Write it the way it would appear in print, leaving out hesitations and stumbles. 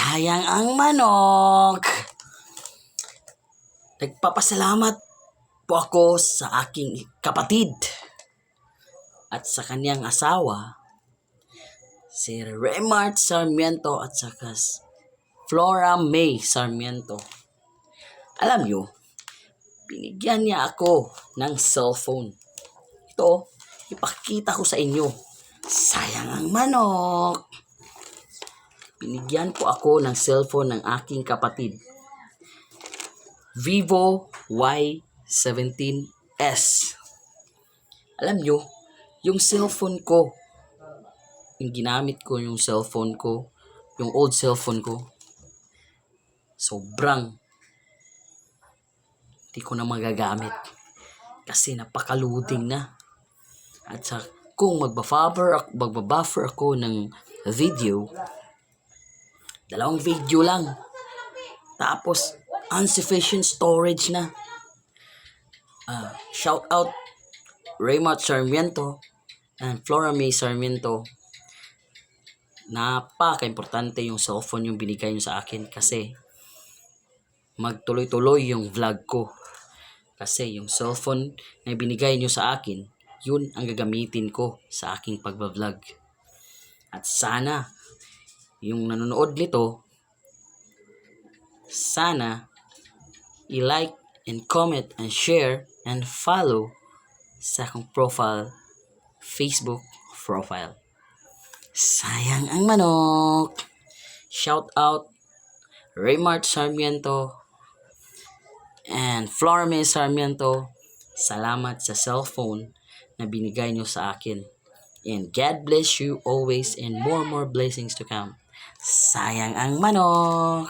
Sayang ang manok. Nagpapasalamat po ako sa aking kapatid at sa kanyang asawa, si Remart Sarmiento at saka Flora May Sarmiento. Alam nyo, binigyan niya ako ng cellphone. Ito, ipakita ko sa inyo. Sayang ang manok. Binigyan po ako ng cellphone ng aking kapatid. Vivo Y17S. Alam nyo, yung cellphone ko, yung ginamit ko, yung cellphone ko, yung old cellphone ko, sobrang hindi ko na magagamit kasi napaka-loading na. At sa kung magbabuffer ako ng video, 2 video lang, tapos insufficient storage na. Shout out Raymart Sarmiento and Flora May Sarmiento. Napaka-importante yung cellphone yung binigay nyo sa akin kasi magtuloy-tuloy yung vlog ko. Kasi yung cellphone na binigay nyo sa akin, yun ang gagamitin ko sa aking pagbablog. At sana, yung nanonood nito, sana i-like and comment and share and follow sa akong profile, Facebook profile. Sayang ang manok. Shout out Raymart Sarmiento and Flora May Sarmiento. Salamat sa cellphone na binigay nyo sa akin. And God bless you always and more blessings to come. Sayang ang manok.